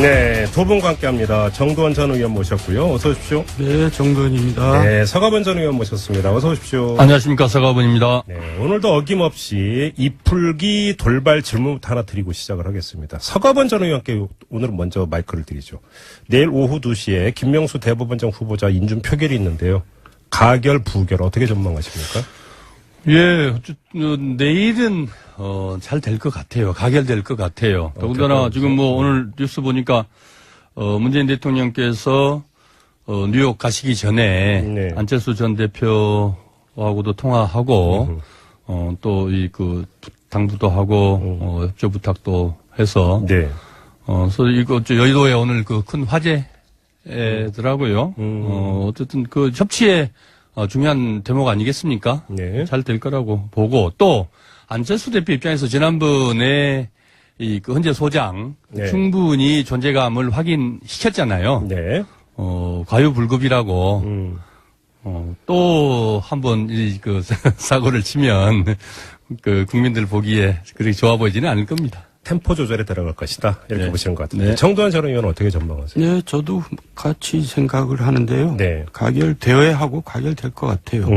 네, 두 분과 함께합니다. 정두원 전 의원 모셨고요. 어서 오십시오. 네, 정두원입니다. 네, 서가번 전 의원 모셨습니다. 어서 오십시오. 안녕하십니까, 서가번입니다. 네, 오늘도 어김없이 이풀기 돌발 질문부터 하나 드리고 시작을 하겠습니다. 서가번 전 의원께 오늘은 먼저 마이크를 드리죠. 내일 오후 2시에 김명수 대법원장 후보자 인준 표결이 있는데요. 가결, 부결 어떻게 전망하십니까? 예, 내일은 잘 될 것 같아요. 가결될 것 같아요. 더군다나 지금 뭐 오늘 뉴스 보니까 문재인 대통령께서 뉴욕 가시기 전에 네. 안철수 전 대표하고도 통화하고 또 이 그 당부도 하고 협조 부탁도 해서 네. 그래서 이거 여의도에 오늘 그 큰 화제더라고요. 어쨌든 그 협치에 중요한 대목 아니겠습니까? 네. 잘 될 거라고 보고 또 안철수 대표 입장에서 지난번에 이 그 헌재 소장 네. 충분히 존재감을 확인시켰잖아요. 네. 과유불급이라고 또 한번 이 그 사고를 치면 그 국민들 보기에 그렇게 좋아 보이지는 않을 겁니다. 템포 조절에 들어갈 것이다. 이렇게 네. 보시는 것 같은데. 네. 정두원 전 의원은 어떻게 전망하세요? 네, 저도 같이 생각을 하는데요. 네. 가결되어야 가결될 것 같아요.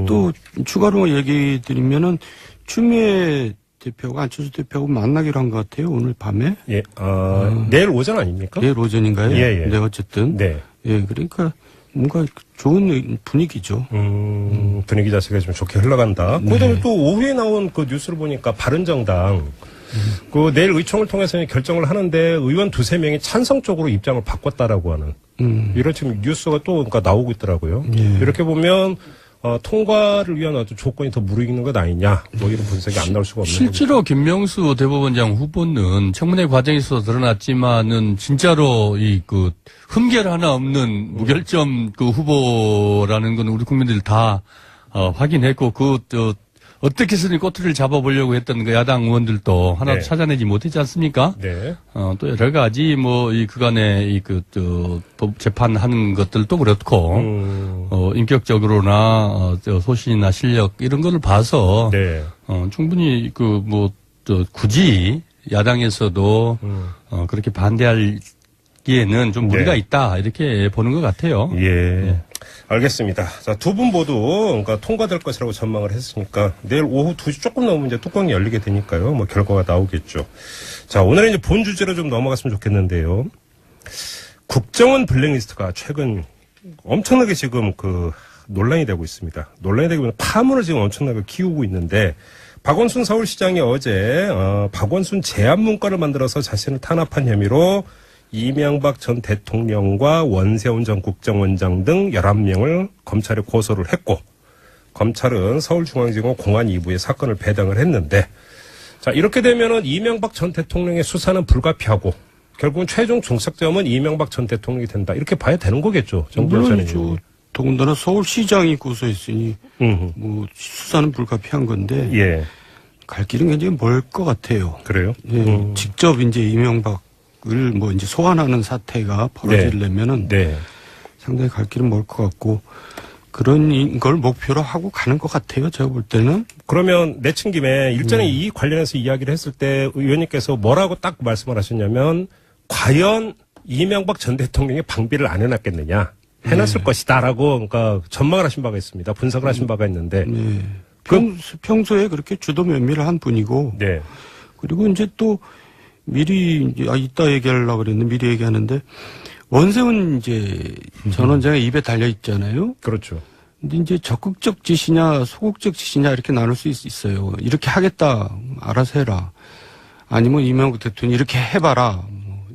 또 추가로 얘기 드리면은 추미애 대표가 안철수 대표하고 만나기로 한 것 같아요. 오늘 밤에. 예, 내일 오전 아닙니까? 내일 오전인가요? 예, 예. 네, 어쨌든. 네. 예, 그러니까 뭔가 좋은 분위기죠. 분위기 자체가 좀 좋게 흘러간다. 네. 그다음에 또 오후에 나온 그 뉴스를 보니까 바른정당 그 내일 의총을 통해서 결정을 하는데 의원 2-3명이 찬성 쪽으로 입장을 바꿨다라고 하는 이런 지금 뉴스가 또 그러니까 나오고 있더라고요. 예. 이렇게 보면 통과를 위한 어떤 조건이 더 무르익는 것 아니냐 뭐 이런 분석이 안 나올 수가 없는 실제로 김명수 대법원장 후보는 청문회 과정에서 드러났지만은 진짜로 이 그 흠결 하나 없는 무결점 그 후보라는 건 우리 국민들 다 확인했고 어떻게 해서든 꼬투리를 잡아보려고 했던 그 야당 의원들도 하나도 네. 찾아내지 못했지 않습니까? 네. 또 여러 가지 뭐 이 그간에 법 재판하는 것들도 그렇고 인격적으로나 소신이나 실력 이런 거를 봐서 네. 충분히 굳이 야당에서도 그렇게 반대하기에는 좀 무리가 네. 있다 이렇게 보는 것 같아요. 예. 알겠습니다. 자, 두 분 모두 그러니까 통과될 것이라고 전망을 했으니까 내일 오후 2시 조금 넘으면 이제 뚜껑이 열리게 되니까요. 뭐 결과가 나오겠죠. 자, 오늘은 이제 본 주제로 좀 넘어갔으면 좋겠는데요. 국정원 블랙리스트가 최근 엄청나게 지금 논란이 되고 있습니다. 논란이 되고 있는 파문을 지금 엄청나게 키우고 있는데 박원순 서울시장이 어제 박원순 제안 문건을 만들어서 자신을 탄압한 혐의로 이명박 전 대통령과 원세훈 전 국정원장 등 11명을 검찰에 고소를 했고 검찰은 서울중앙지검 공안 2부에 사건을 배당을 했는데 자 이렇게 되면은 이명박 전 대통령의 수사는 불가피하고 결국은 최종 종착점은 이명박 전 대통령이 된다 이렇게 봐야 되는 거겠죠. 물론이죠. 더군다나 서울시장이 고소했으니 뭐 수사는 불가피한 건데 예. 갈 길은 굉장히 멀 것 같아요. 그래요? 예, 직접 이제 이명박을 뭐 이제 소환하는 사태가 벌어지려면은 네. 상당히 갈 길은 멀 것 같고 그런 걸 목표로 하고 가는 것 같아요. 제가 볼 때는. 그러면 내친 김에 일전에 이 관련해서 이야기를 했을 때 의원님께서 뭐라고 딱 말씀을 하셨냐면 과연 이명박 전 대통령이 방비를 안 해놨겠느냐. 해놨을 것이다라고 그러니까 전망을 하신 바가 있습니다. 분석을 하신 바가 있는데. 네. 평소에 그렇게 주도 면밀을 한 분이고. 네. 그리고 이제 또 미리 이따 얘기하려고 그랬는데 미리 얘기하는데 원세훈 이제 전 원장의 입에 달려 있잖아요. 그렇죠. 근데 이제 적극적 지시냐 소극적 지시냐 이렇게 나눌 수 있어요. 이렇게 하겠다. 알아서 해라. 아니면 이명박 대통령이 이렇게 해봐라.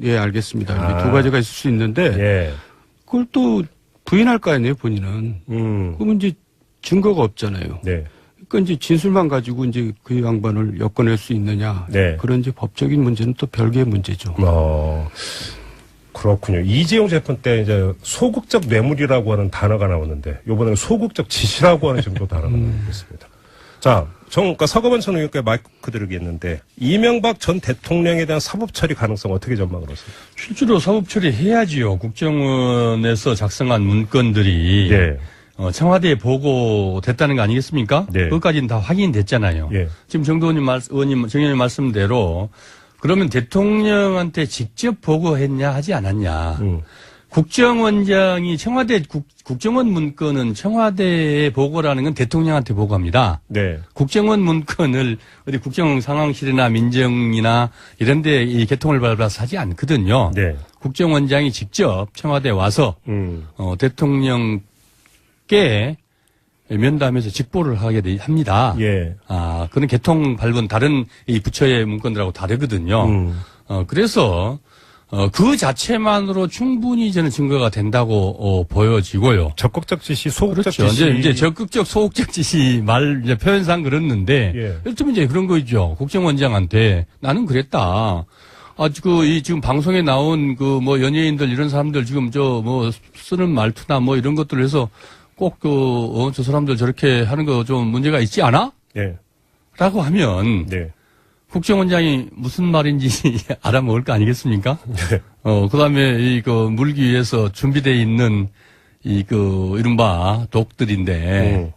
예, 알겠습니다. 이렇게 두 가지가 있을 수 있는데 예. 그걸 또 부인할 거 아니에요, 본인은. 그러면 이제 증거가 없잖아요. 네. 그러니까 이제 진술만 가지고 이제 그 양반을 엮어낼 수 있느냐. 네. 그런 이제 법적인 문제는 또 별개의 문제죠. 그렇군요. 이재용 재판 때 이제 소극적 뇌물이라고 하는 단어가 나오는데 이번에는 소극적 지시라고 하는 정도 단어가 나오겠습니다. 자, 그러니까 서거번 전 의원께 마이크 드리겠는데 이명박 전 대통령에 대한 사법 처리 가능성 어떻게 전망을 하세요? 실제로 사법 처리해야지요. 국정원에서 작성한 문건들이 네. 청와대에 보고됐다는 거 아니겠습니까? 네. 그것까지는 다 확인됐잖아요. 예. 지금 정의원님 말씀대로 그러면 대통령한테 직접 보고했냐 하지 않았냐. 국정원장이 청와대 국정원 문건은 청와대에 보고라는 건 대통령한테 보고합니다. 네. 국정원 문건을 어디 국정상황실이나 민정이나 이런 데 이 개통을 밟아서 하지 않거든요. 네. 국정원장이 직접 청와대에 와서 대통령께 면담에서 직보를 하게 합니다. 예. 그는 개통 밟은 다른 이 부처의 문건들하고 다르거든요. 그래서 그 자체만으로 충분히 저는 증거가 된다고 보여지고요. 적극적 지시, 소극적 그렇죠. 지시. 이제 적극적, 소극적 지시 이제 표현상 그렇는데, 예. 예를 들면 이제 그런 거 있죠. 국정원장한테 나는 그랬다. 지금 방송에 나온 연예인들 이런 사람들 지금 쓰는 말투나 이런 것들을 해서 꼭 저 사람들 저렇게 하는 거 좀 문제가 있지 않아? 예. 라고 하면, 네. 국정원장이 무슨 말인지 알아먹을 거 아니겠습니까? 네. 그 다음에 물기 위해서 준비되어 있는 이른바 독들인데,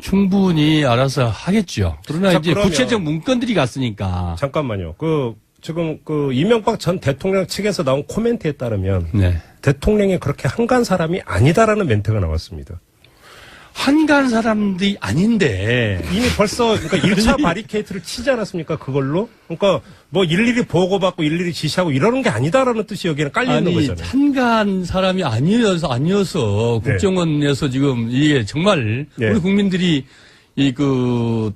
충분히 알아서 하겠죠. 그러나 자, 이제 그러면 구체적 문건들이 갔으니까. 잠깐만요. 지금 이명박 전 대통령 측에서 나온 코멘트에 따르면 네. 대통령이 그렇게 한가한 사람이 아니다라는 멘트가 나왔습니다. 한가한 사람들이 아닌데. 이미 벌써 그러니까 1차 바리케이트를 치지 않았습니까? 그걸로? 그러니까 일일이 보고받고 일일이 지시하고 이러는 게 아니다라는 뜻이 여기는 깔려 있는 거잖아요. 한가한 사람이 아니어서 네. 국정원에서 지금 이게 정말 네. 우리 국민들이 지금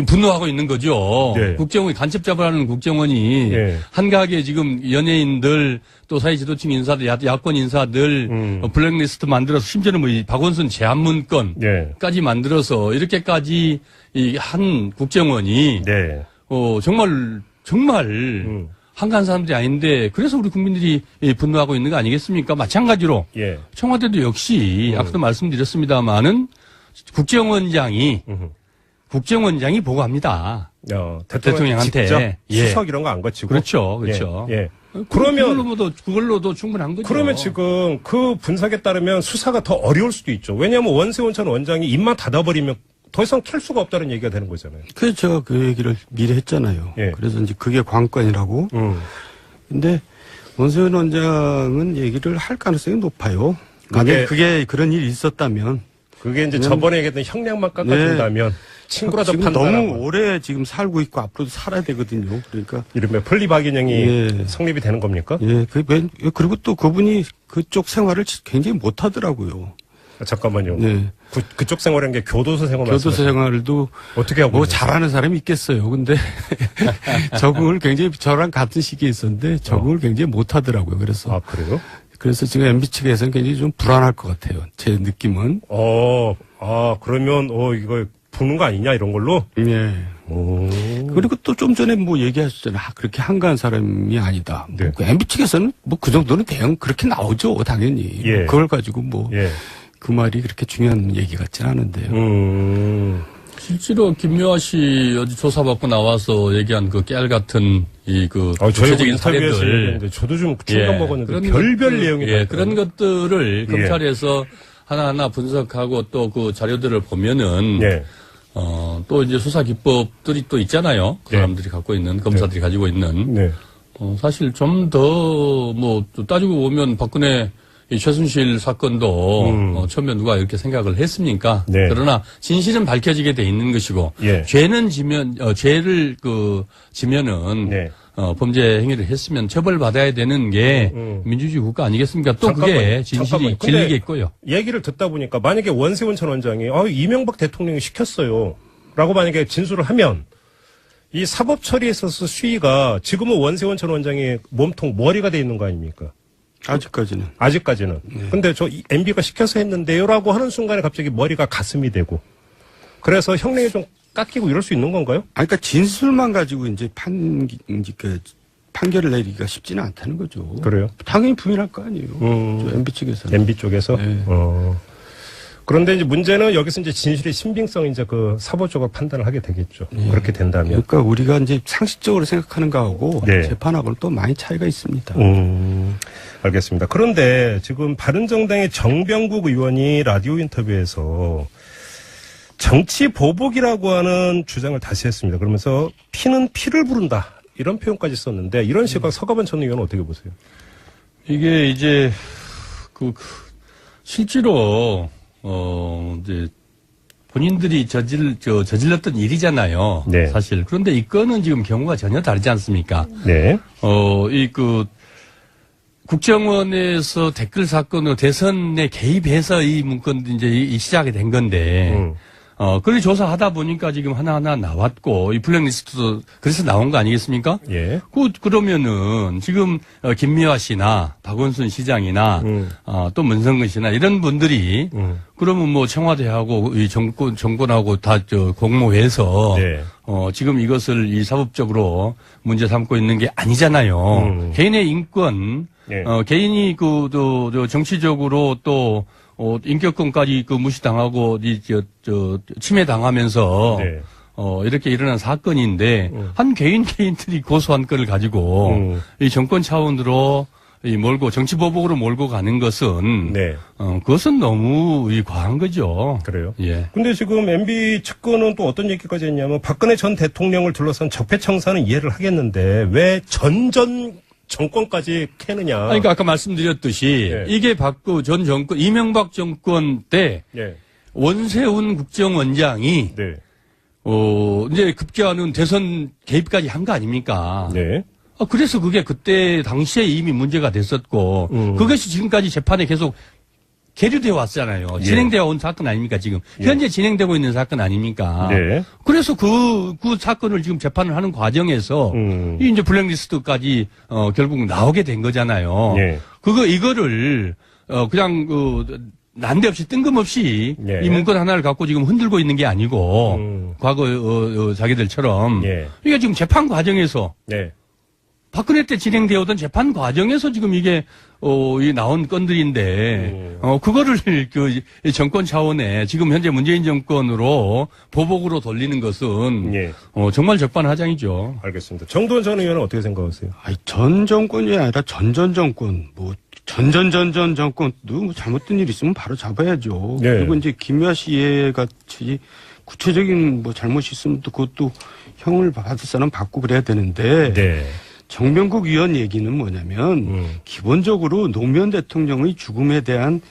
분노하고 있는 거죠. 네. 국정원이 간첩 잡으라는 국정원이 네. 한가하게 지금 연예인들 또 사회 지도층 인사들, 야권 인사들 블랙리스트 만들어서 심지어는 이 박원순 제안문건까지 네. 만들어서 이렇게까지 이 한 국정원이 네. 정말 한가한 사람들이 아닌데 그래서 우리 국민들이 분노하고 있는 거 아니겠습니까? 마찬가지로 예. 청와대도 역시 아까도 말씀드렸습니다마는 국정원장이 보고합니다. 대통령한테. 직접 예. 수석 이런 거 안 거치고. 그렇죠. 예. 그걸로도 충분한 거죠. 그러면 지금 그 분석에 따르면 수사가 더 어려울 수도 있죠. 왜냐하면 원세훈 전 원장이 입만 닫아버리면 더 이상 캘 수가 없다는 얘기가 되는 거잖아요. 그래서 제가 그 얘기를 미리 했잖아요. 예. 그래서 이제 그게 관건이라고. 근데 원세훈 원장은 얘기를 할 가능성이 높아요. 만약에 그게 그런 일이 있었다면. 그게 이제 저번에 얘기했던 형량만 깎아준다면 친구라도 지금 판단하고. 너무 오래 지금 살고 있고 앞으로도 살아야 되거든요. 그러니까. 이른바 플리바게닝이 예. 성립이 되는 겁니까? 예, 그리고 또 그분이 그쪽 생활을 굉장히 못 하더라고요. 잠깐만요. 네. 그쪽 생활한 게 교도소 생활 교도소 말씀하세요? 생활도 어떻게 하고 있어요? 잘하는 사람이 있겠어요. 근데 적응을 굉장히 저랑 같은 시기에 있었는데 적응을 굉장히 못 하더라고요. 그래서. 그래요? 그래서 지금 MB 측에서는 굉장히 좀 불안할 것 같아요. 제 느낌은. 그러면, 이거 부는 거 아니냐, 이런 걸로? 예. 그리고 또 좀 전에 얘기하셨잖아요. 그렇게 한가한 사람이 아니다. 네. MB 측에서는 그 정도는 대응 그렇게 나오죠. 당연히. 예. 그걸 가지고 예. 그 말이 그렇게 중요한 얘기 같지는 않은데요. 실제로 김묘아 씨 어디 조사받고 나와서 얘기한 그 깨알 같은 구체적인 사례들. 저도 좀 충격 먹었는데 그런 별별 것들, 내용이 그런 것들을 검찰에서 하나하나 분석하고 또 그 자료들을 보면은 예. 또 이제 수사 기법들이 또 있잖아요. 그 네. 사람들이 갖고 있는 검사들이 가지고 있는 네. 사실 좀 더 따지고 보면 박근혜 이 최순실 사건도 처음에 누가 이렇게 생각을 했습니까? 네. 그러나 진실은 밝혀지게 돼 있는 것이고 예. 죄는 죄를 지면은 네. 범죄 행위를 했으면 처벌받아야 되는 게 민주주의 국가 아니겠습니까? 또 그게 진실이 길게 있고요. 얘기를 듣다 보니까 만약에 원세훈 전 원장이 이명박 대통령이 시켰어요. 라고 만약에 진술을 하면 이 사법 처리에 있어서 수위가 지금은 원세훈 전 원장의 몸통 머리가 돼 있는 거 아닙니까? 아직까지는. 근데 MB가 시켜서 했는데요라고 하는 순간에 갑자기 머리가 가슴이 되고 그래서 형량이 좀 깎이고 이럴 수 있는 건가요? 그러니까 진술만 가지고 이제 판결을 내리기가 쉽지는 않다는 거죠. 그래요? 당연히 부인할 거 아니에요. MB 측에서는. MB 쪽에서? 네. 그런데 이제 문제는 여기서 이제 진실의 신빙성 이제 그 사법적으로 판단을 하게 되겠죠. 그렇게 된다면. 그러니까 우리가 이제 상식적으로 생각하는 거하고 네. 재판하고는 또 많이 차이가 있습니다. 알겠습니다. 그런데 지금 바른정당의 정병국 의원이 라디오 인터뷰에서 정치 보복이라고 하는 주장을 다시 했습니다. 그러면서 피는 피를 부른다. 이런 표현까지 썼는데 이런 시각 서가번 전 의원은 어떻게 보세요? 이게 이제 실제로 이제 본인들이 저질렀던 일이잖아요. 네. 사실. 그런데 이 건은 지금 경우가 전혀 다르지 않습니까? 네. 국정원에서 댓글 사건으로 대선에 개입해서 이 문건 이제 이 시작이 된 건데, 그걸 조사하다 보니까 지금 하나하나 나왔고, 이 블랙리스트도 그래서 나온 거 아니겠습니까? 예. 그러면은 지금 김미화 씨나 박원순 시장이나 또 문성근 씨나 이런 분들이 그러면 뭐 청와대하고 이 정권하고 다 공모해서 네. 지금 이것을 이 사법적으로 문제 삼고 있는 게 아니잖아요. 개인의 인권, 네. 개인이 정치적으로 또 인격권까지 무시당하고 침해당하면서 네. 이렇게 일어난 사건인데 한 개인들이 고소한 건을 가지고 이 정권 차원으로 몰고 정치 보복으로 몰고 가는 것은 네. 그것은 너무 과한 거죠. 그래요? 예. 근데 지금 MB 측근은 또 어떤 얘기까지 했냐면 박근혜 전 대통령을 둘러싼 적폐청산은 이해를 하겠는데 왜 전 정권까지 캐느냐. 그러니까 아까 말씀드렸듯이 네. 이게 박구 전 정권 이명박 정권 때 네. 원세훈 국정원장이 네. 이제 급기야는 대선 개입까지 한 거 아닙니까? 네. 그래서 그게 그때 당시에 이미 문제가 됐었고 그것이 지금까지 재판에 계속 계류되어 왔잖아요. 예. 진행되어 온 사건 아닙니까, 지금. 현재 진행되고 있는 사건 아닙니까? 네. 그래서 그 사건을 지금 재판을 하는 과정에서 이 이제 블랙리스트까지 결국 나오게 된 거잖아요. 예. 이거를 그냥 난데없이 뜬금없이 예. 이 문건 하나를 갖고 지금 흔들고 있는 게 아니고 과거 자기들처럼 예. 이게 지금 재판 과정에서 네. 박근혜 때 진행되어 오던 재판 과정에서 지금 이게 이 나온 건들인데 그거를 이 정권 차원에 지금 현재 문재인 정권으로 보복으로 돌리는 것은 예. 정말 적반하장이죠. 알겠습니다. 정도원 전 의원은 어떻게 생각하세요? 아니, 전 정권이 아니라 전전 정권, 뭐, 전전 정권도 뭐 잘못된 일 있으면 바로 잡아야죠. 네. 그리고 이제 김미아 씨 같이 구체적인 뭐 잘못이 있으면 또 그것도 형을 받을 사람 받고 그래야 되는데. 네. 정명국 의원 얘기는 뭐냐면 기본적으로 노무현 대통령의 죽음에 대한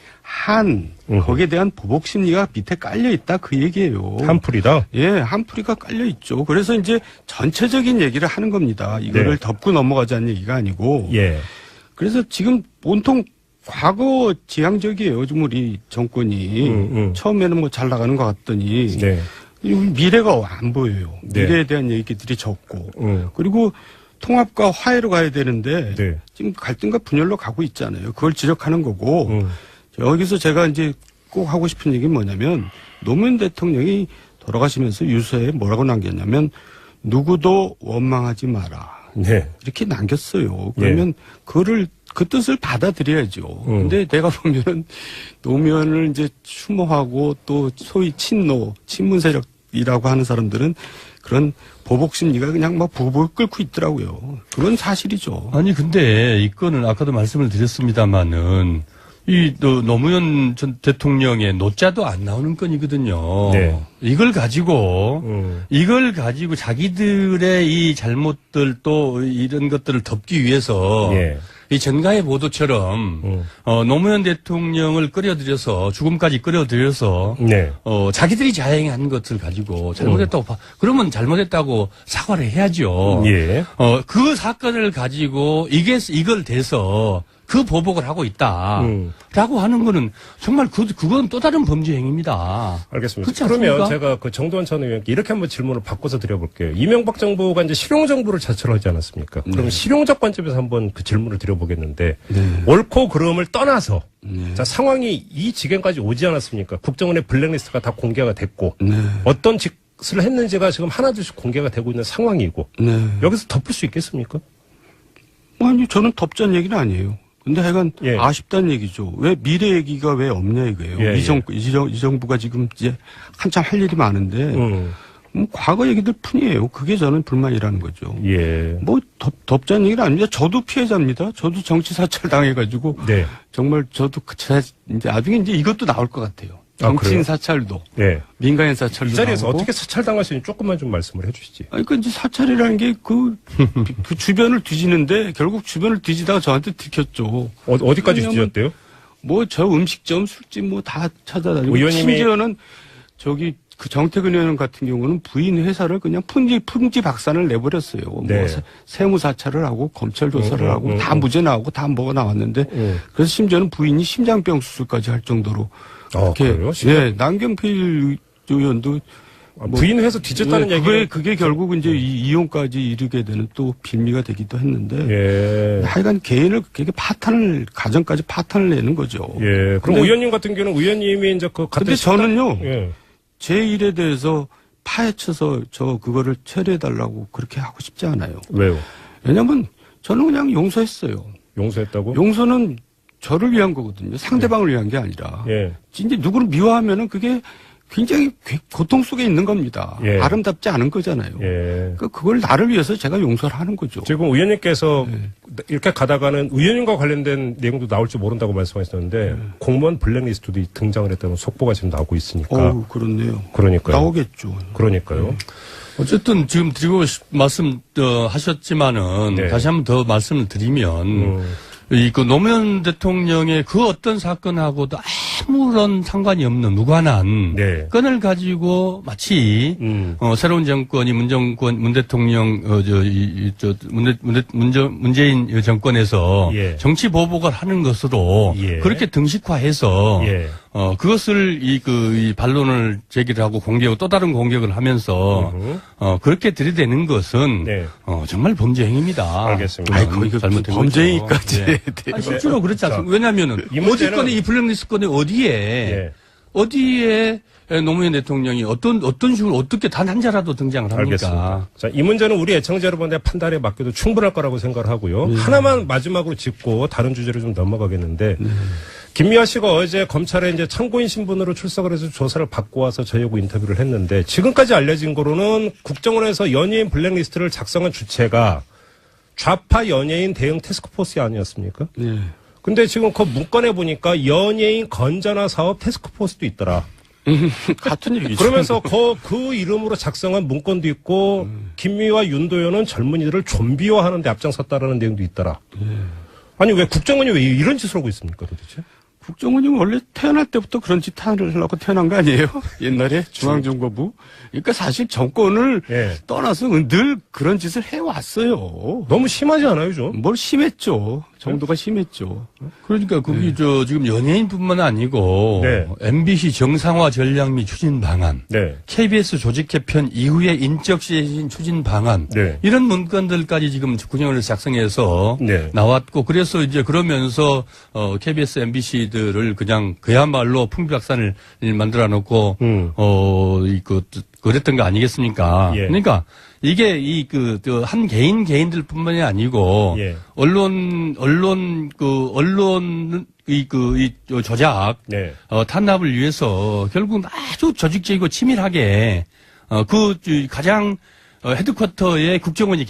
거기에 대한 보복 심리가 밑에 깔려 있다 그 얘기예요. 한풀이다? 예, 한풀이가 깔려 있죠. 그래서 이제 전체적인 얘기를 하는 겁니다. 이거를 네. 덮고 넘어가자는 얘기가 아니고. 예. 그래서 지금 온통 과거 지향적이에요. 지금 우리 정권이 처음에는 뭐 잘 나가는 것 같더니 네. 미래가 안 보여요. 네. 미래에 대한 얘기들이 적고 그리고 통합과 화해로 가야 되는데 네. 지금 갈등과 분열로 가고 있잖아요. 그걸 지적하는 거고 여기서 제가 이제 꼭 하고 싶은 얘기는 뭐냐면 노무현 대통령이 돌아가시면서 유서에 뭐라고 남겼냐면 누구도 원망하지 마라. 네. 이렇게 남겼어요. 그러면 그거를 그 뜻을 받아들여야죠. 근데 내가 보면은 노무현을 이제 추모하고 또 소위 친문 세력이라고 하는 사람들은 그런 보복 심리가 그냥 막 부부 끓고 있더라고요. 그건 사실이죠. 아니 근데 이 건은 아까도 말씀을 드렸습니다마는 노무현 전 대통령의 노자도 안 나오는 건이거든요. 네. 이걸 가지고 자기들의 이 잘못들 또 이런 것들을 덮기 위해서 예. 이 전가의 보도처럼 노무현 대통령을 끌어들여서 죽음까지 끌어들여서 네. 자기들이 자행한 것을 가지고 잘못했다고 그러면 잘못했다고 사과를 해야죠. 예. 그 사건을 가지고 이걸 대서 그 보복을 하고 있다라고 하는 거는 정말 그건 또 다른 범죄 행위입니다. 알겠습니다. 그렇지 않습니까? 그러면 제가 그 정도원 전 의원께 이렇게 한번 질문을 바꿔서 드려볼게요. 이명박 정부가 이제 실용 정부를 자처를 하지 않았습니까? 그럼 실용적 관점에서 한번 그 질문을 드려보겠는데 옳고 그름을 떠나서 자 상황이 이 지경까지 오지 않았습니까? 국정원의 블랙리스트가 다 공개가 됐고 어떤 짓을 했는지가 지금 하나둘씩 공개가 되고 있는 상황이고 여기서 덮을 수 있겠습니까? 아니 저는 덮자는 얘기는 아니에요. 근데 하여간 예. 아쉽다는 얘기죠. 왜 미래 얘기가 왜 없냐 이거예요. 예, 이 정부가 지금 이제 한참 할 일이 많은데 과거 얘기들 뿐이에요. 그게 저는 불만이라는 거죠. 예. 뭐 덮자는 얘기는 아닙니다. 저도 피해자입니다. 저도 정치 사찰 당해가지고 네. 정말 저도 이제 나중에 이제 이것도 나올 것 같아요. 정치인 그래요? 사찰도, 예. 민간인 사찰도 이 자리에서 나오고. 어떻게 사찰당하시는지 조금만 좀 말씀을 해주시지. 아니, 그 이제 사찰이라는 게 그 주변을 뒤지는데 결국 주변을 뒤지다가 저한테 들켰죠. 어디까지 왜냐면 뒤졌대요? 뭐 저 음식점, 술집 뭐 다 찾아다니고. 의원님이- 심지어는 저기 그 정태근 의원 같은 경우는 부인 회사를 그냥 풍지 박산을 내버렸어요. 네. 뭐 세무 사찰을 하고 검찰 조사를 하고 다 무죄 나오고 다 뭐가 나왔는데 그래서 심지어는 부인이 심장병 수술까지 할 정도로 그래요? 예, 남경필 의원도 부인 회사 뒤졌다는 예, 얘기는 그게 결국 이제 이혼까지 이르게 되는 또 빌미가 되기도 했는데 예. 하여간 개인을 그렇게 가정까지 파탄을 내는 거죠. 예. 그럼 근데- 의원님 같은 경우는 의원님이 이제 그 근데 저는요, 예. 제 일에 대해서 파헤쳐서 저 그거를 처리해달라고 그렇게 하고 싶지 않아요. 왜요? 왜냐면 저는 그냥 용서했어요. 용서했다고? 용서는 저를 위한 거거든요. 상대방을 위한 게 아니라. 예. 이제 누구를 미워하면은 그게 굉장히 고통 속에 있는 겁니다. 예. 아름답지 않은 거잖아요. 예. 그걸 나를 위해서 제가 용서를 하는 거죠. 지금 의원님께서 네. 이렇게 가다가는 의원님과 관련된 내용도 나올지 모른다고 말씀하셨는데 공무원 블랙리스트도 등장을 했다는 속보가 지금 나오고 있으니까. 그렇네요. 그러니까요. 나오겠죠. 그러니까요. 어쨌든 지금 드리고 하셨지만은 네. 다시 한번 더 말씀을 드리면 그 노무현 대통령의 그 어떤 사건하고도 아무런 상관이 없는 무관한 네. 건을 가지고 마치 새로운 정권이 문 대통령 문재인 정권에서 예. 정치 보복을 하는 것으로 예. 그렇게 등식화해서 예. 그것을 이 반론을 제기를 하고 공격을 또 다른 공격을 하면서 그렇게 들이대는 것은 네. 정말 범죄 행위입니다. 알겠습니다. 아이, 거의 잘못된 범죄행위까지 거죠. 예. 돼요. 아니, 실제로 그렇지 않습니까? 왜냐면은 이 문제는- 어디 건에 이 블랙리스트 건에 예. 어디에 노무현 대통령이 어떤 식으로 어떻게 단 한 자라도 등장을 합니까? 알겠습니다. 자, 이 문제는 우리 애청자 여러분의 판단에 맡겨도 충분할 거라고 생각을 하고요. 네. 하나만 마지막으로 짚고 다른 주제로 좀 넘어가겠는데 김미아 씨가 어제 검찰에 이제 참고인 신분으로 출석을 해서 조사를 받고 와서 저희하고 인터뷰를 했는데 지금까지 알려진 거로는 국정원에서 연예인 블랙리스트를 작성한 주체가 좌파 연예인 대응 테스크포스 아니었습니까? 네. 근데 지금 그 문건에 보니까 연예인 건전화 사업 테스크포스도 있더라. 같은 얘기죠. 그러면서 그 이름으로 작성한 문건도 있고 김미화 윤도현은 젊은이들을 좀비화하는 데 앞장섰다라는 내용도 있더라. 아니 왜 국정원이 왜 이런 짓을 하고 있습니까 도대체? 국정원이 원래 태어날 때부터 그런 짓 하려고 태어난 거 아니에요? 옛날에 중앙정보부. 그러니까 사실 정권을 예. 떠나서 늘 그런 짓을 해왔어요. 너무 심하지 않아요 좀? 뭘 심했죠. 정도가 심했죠. 그러니까 그게 지금 연예인뿐만 아니고 네. MBC 정상화 전략 및 추진 방안, 네. KBS 조직 개편 이후에 인적 쇄신 추진 방안 네. 이런 문건들까지 지금 국정원을 작성해서 네. 나왔고 그래서 이제 그러면서 KBS, MBC들을 그냥 그야말로 풍비박산을 만들어 놓고 그랬던 거 아니겠습니까? 예. 그러니까 이게 한 개인들뿐만이 아니고 예. 언론 조작 네. 탄압을 위해서 결국 아주 조직적이고 치밀하게 가장 헤드쿼터에 국정원이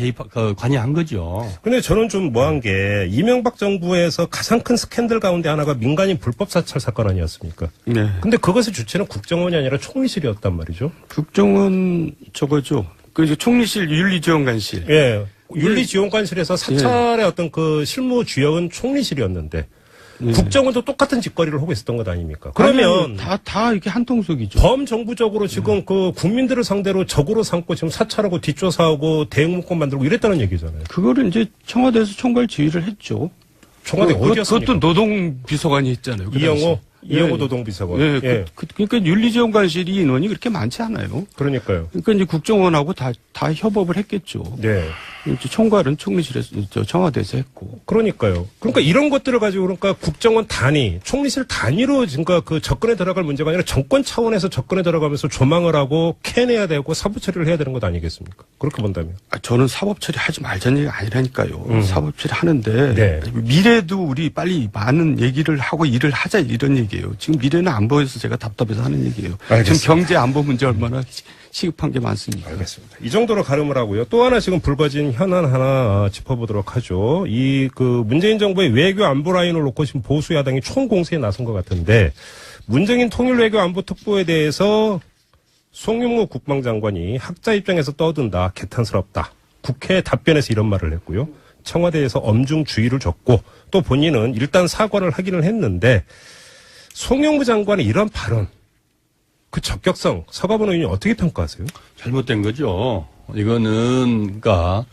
관여한 거죠. 근데 저는 좀 뭐한 게 이명박 정부에서 가장 큰 스캔들 가운데 하나가 민간인 불법 사찰 사건 아니었습니까? 네. 근데 그것의 주체는 국정원이 아니라 총리실이었단 말이죠. 국정원 저거죠. 그 이제 총리실 윤리지원관실. 예. 윤리지원관실에서 사찰의 어떤 그 실무 주역은 총리실이었는데 국정원도 똑같은 짓거리를 하고 있었던 것 아닙니까? 그러면 다 이게 한통속이죠. 범정부적으로 지금 그 국민들을 상대로 적으로 삼고 지금 사찰하고 뒷조사하고 대응 문건 만들고 이랬다는 얘기잖아요. 그거를 이제 청와대에서 총괄 지휘를 했죠. 청와대 어디였습니까? 그것도 노동비서관이 했잖아요. 그 당시. 이영호 노동비서관. 예, 예. 그러니까 윤리지원관실이 인원이 그렇게 많지 않아요. 그러니까요. 그러니까 이제 국정원하고 다 협업을 했겠죠. 네. 이제 총괄은 총리실에서 청와대에서 했고. 그러니까요. 그러니까 이런 것들을 가지고 그러니까 국정원 단위, 총리실 단위로 지금 그 접근에 들어갈 문제가 아니라 정권 차원에서 접근에 들어가면서 조망을 하고 캐내야 되고 사부 처리를 해야 되는 것 아니겠습니까? 그렇게 본다면. 저는 사법 처리하지 말자는 얘기가 아니라니까요. 사법 처리 하는데 네. 미래도 우리 빨리 많은 얘기를 하고 일을 하자 이런 얘기예요. 지금 미래는 안 보여서 제가 답답해서 하는 얘기예요. 알겠습니다. 지금 경제 안보 문제 얼마나 시급한 게 많습니까? 알겠습니다. 이 정도로 가름을 하고요. 또 하나 지금 불거진 현안 하나 짚어보도록 하죠. 문재인 정부의 외교 안보 라인을 놓고 지금 보수 야당이 총공세에 나선 것 같은데 문정인 통일외교안보특보에 대해서 송영무 국방장관이 학자 입장에서 떠든다, 개탄스럽다. 국회에 답변에서 이런 말을 했고요. 청와대에서 엄중 주의를 줬고 또 본인은 일단 사과를 하기는 했는데 송영무 장관의 이런 발언, 그 적격성 서가번 의원이 어떻게 평가하세요? 잘못된 거죠. 이거는 그러니까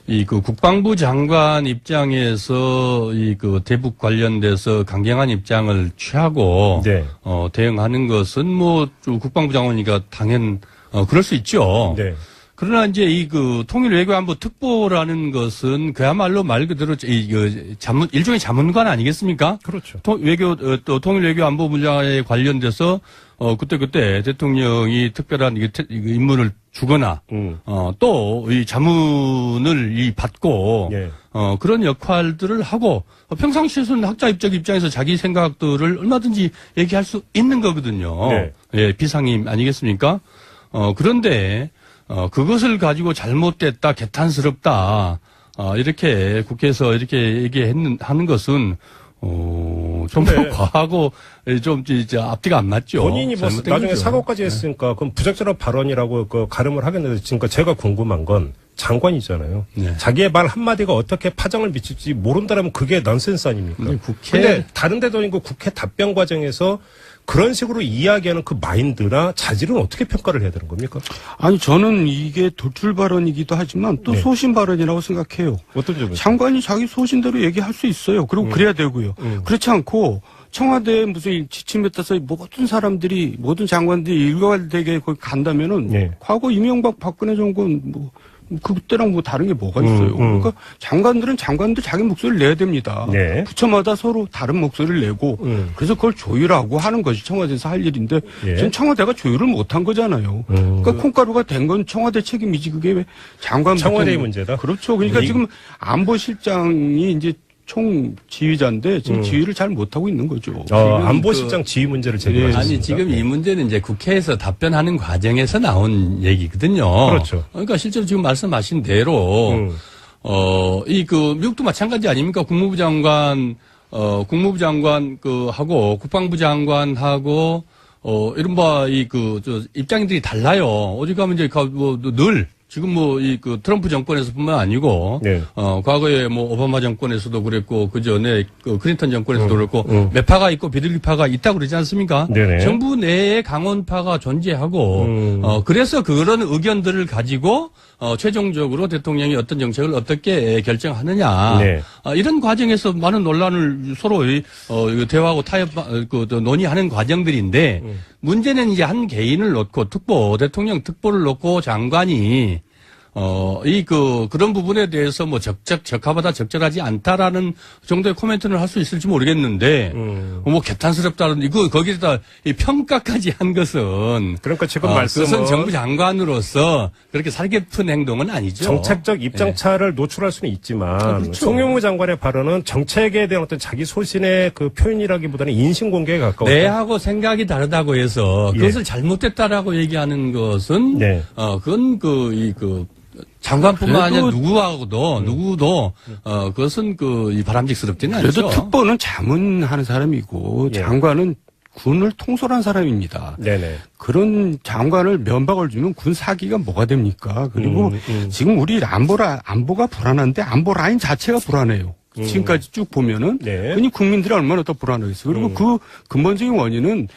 이 그 국방부 장관 입장에서 이 그 대북 관련돼서 강경한 입장을 취하고 네. 대응하는 것은 뭐 국방부 장관이니까 당연 그럴 수 있죠. 네. 그러나 이제 이 그 통일외교안보 특보라는 것은 그야말로 말 그대로 일종의 자문관 아니겠습니까? 그렇죠. 또 통일외교안보 분야에 관련돼서 그때 대통령이 특별한 임무를 주거나 또 이 자문을 받고 예. 그런 역할들을 하고 평상시에서는 학자 입장에서 자기 생각들을 얼마든지 얘기할 수 있는 거거든요. 네. 예, 비상임 아니겠습니까? 그런데 그것을 가지고 잘못됐다, 개탄스럽다, 이렇게 국회에서 이렇게 하는 것은, 좀 근데 과하고, 좀, 이제 앞뒤가 안 맞죠. 본인이 뭐 잘못된 나중에 거죠. 사과까지 했으니까 그럼 부적절한 발언이라고 그 가름을 하겠는데 지금 제가 궁금한 건 장관이잖아요. 네. 자기의 말 한마디가 어떻게 파장을 미칠지 모른다라면 그게 넌센스 아닙니까? 근데 국회- 근데 다른 데도 아니고 국회 답변 과정에서 그런 식으로 이야기하는 그 마인드나 자질은 어떻게 평가를 해야 되는 겁니까? 아니 저는 이게 돌출 발언이기도 하지만 또 네. 소신 발언이라고 생각해요. 어떤 점에서? 장관이 자기 소신대로 얘기할 수 있어요. 그리고 그래야 되고요. 그렇지 않고 청와대에 무슨 지침에 따라서 모든 사람들이 모든 장관들이 일괄되게 거기 간다면은 네. 과거 이명박 박근혜 정권 뭐 그때랑 뭐 다른 게 뭐가 있어요. 그러니까 장관들은 장관들 자기 목소리를 내야 됩니다. 네. 부처마다 서로 다른 목소리를 내고 그래서 그걸 조율하고 하는 것이 청와대에서 할 일인데 예. 지금 청와대가 조율을 못한 거잖아요. 그러니까 콩가루가 된 건 청와대 책임이지 그게 왜 장관 청와대의 문제다? 그렇죠. 그러니까 네. 지금 안보실장이 이제 총 지휘자인데 지금 지휘를 잘 못하고 있는 거죠. 안보실장 지휘 문제를 제기하셨습니다. 아니, 지금 이 문제는 이제 국회에서 답변하는 과정에서 나온 얘기거든요. 그렇죠. 그러니까 실제로 지금 말씀하신 대로, 미국도 마찬가지 아닙니까? 국무부 장관 하고, 국방부 장관하고, 이른바 입장들이 달라요. 어디 가면 이제, 늘, 지금 트럼프 정권에서뿐만 아니고, 네. 과거에 오바마 정권에서도 그랬고, 그 전에 클린턴 정권에서도 그랬고, 매파가 있고 비둘기파가 있다고 그러지 않습니까? 네네. 정부 내에 강원파가 존재하고, 그래서 그런 의견들을 가지고, 최종적으로 대통령이 어떤 정책을 어떻게 결정하느냐. 네. 이런 과정에서 많은 논란을 서로, 대화하고 논의하는 과정들인데, 문제는 이제 한 개인을 놓고 대통령 특보를 놓고 장관이 그런 부분에 대해서 적합하다, 적절하지 않다라는 정도의 코멘트를 할 수 있을지 모르겠는데, 개탄스럽다는, 거기에다 이 평가까지 한 것은. 그러니까 지금 그것은 정부 장관으로서 그렇게 살깊은 행동은 아니죠. 정책적 입장차를 노출할 수는 있지만, 그렇죠. 송영무 장관의 발언은 정책에 대한 어떤 자기 소신의 그 표현이라기보다는 인신 공개에 가까웠다. 내하고 생각이 다르다고 해서 그것을 잘못됐다라고 얘기하는 것은, 네. 그건 장관뿐만 아니라 누구도, 그것은 이 바람직스럽지는 않죠. 그래도 특보는 자문하는 사람이고 예. 장관은 군을 통솔한 사람입니다. 네네. 그런 장관을 면박을 주면 군 사기가 뭐가 됩니까? 그리고 지금 우리 안보가 불안한데 안보 라인 자체가 불안해요. 지금까지 쭉 보면은 네. 그니 국민들이 얼마나 더 불안하겠어요. 그리고 그 근본적인 원인은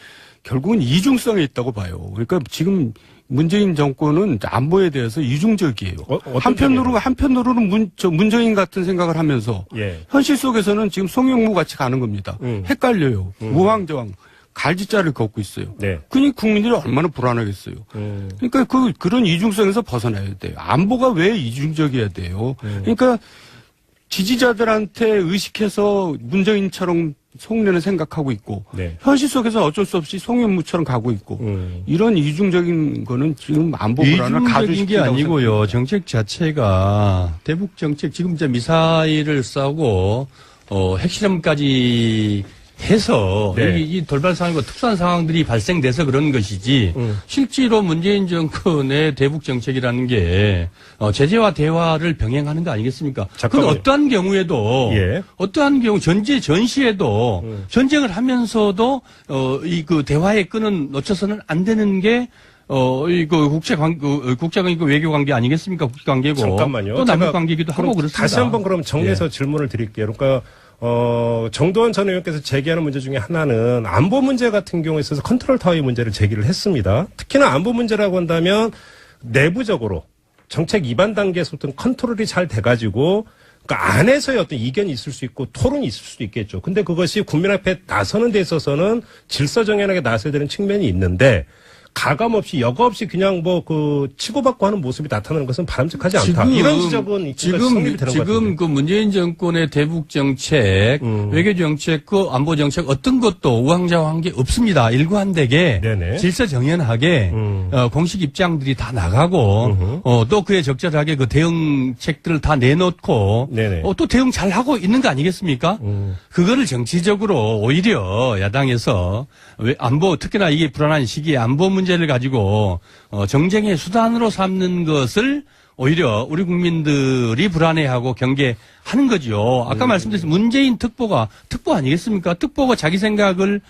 결국은 이중성에 있다고 봐요. 그러니까 지금 문재인 정권은 안보에 대해서 이중적이에요. 한편으로는 문정인 같은 생각을 하면서 예. 현실 속에서는 지금 송영무 같이 가는 겁니다. 헷갈려요. 우왕좌왕 갈짓자를 걷고 있어요. 네. 그니 국민들이 얼마나 불안하겠어요. 그러니까 그런 이중성에서 벗어나야 돼요. 안보가 왜 이중적이어야 돼요. 그러니까 지지자들한테 의식해서 문정인처럼 송년을 생각하고 있고 네. 현실 속에서 어쩔 수 없이 송영무처럼 가고 있고 이런 이중적인 거는 지금 안보 불안을 이중적인 게 가중시킨다고 아니고요. 정책 자체가 대북 정책 지금 이제 미사일을 쏘고 핵실험까지 해서 네. 이 돌발 상황이고 특수한 상황들이 발생돼서 그런 것이지 실제로 문재인 정권의 대북 정책이라는 게 제재와 대화를 병행하는 거 아니겠습니까? 그건 잠깐만요. 어떠한 경우에도 예. 어떠한 경우 전시에도 전쟁을 하면서도 이 그 대화의 끈은 놓쳐서는 안 되는 게 이거 국제관계 외교 관계 아니겠습니까? 국제 관계고 잠깐만요. 또 남북 제가 관계기도 하고 그럼 그렇습니다. 다시 한번 그럼 정리해서 예. 질문을 드릴게요. 그러니까 정도원 전 의원께서 제기하는 문제 중에 하나는 안보 문제 같은 경우에 있어서 컨트롤 타워의 문제를 제기를 했습니다. 특히나 안보 문제라고 한다면 내부적으로 정책 위반 단계에서 어떤 컨트롤이 잘 돼가지고 그 안에서의 어떤 이견이 있을 수 있고 토론이 있을 수도 있겠죠. 근데 그것이 국민 앞에 나서는 데 있어서는 질서 정연하게 나서야 되는 측면이 있는데 가감 없이 여과 없이 그냥 뭐 그 치고받고 하는 모습이 나타나는 것은 바람직하지 않다. 이런 지적은 성립이 되는 것 지금 같은데. 그 문재인 정권의 대북 정책, 외교 정책, 그 안보 정책 어떤 것도 우왕좌왕한 게 없습니다. 일관되게 네네. 질서 정연하게 공식 입장들이 다 나가고 또 그에 적절하게 그 대응책들을 다 내놓고 네네. 또 대응 잘 하고 있는 거 아니겠습니까? 그거를 정치적으로 오히려 야당에서 왜 안보 특히나 이게 불안한 시기에 안보 문제를 가지고 정쟁의 수단으로 삼는 것을 오히려 우리 국민들이 불안해하고 경계하는 거죠. 아까 말씀드린 문재인 특보 아니겠습니까? 특보가 자기 생각을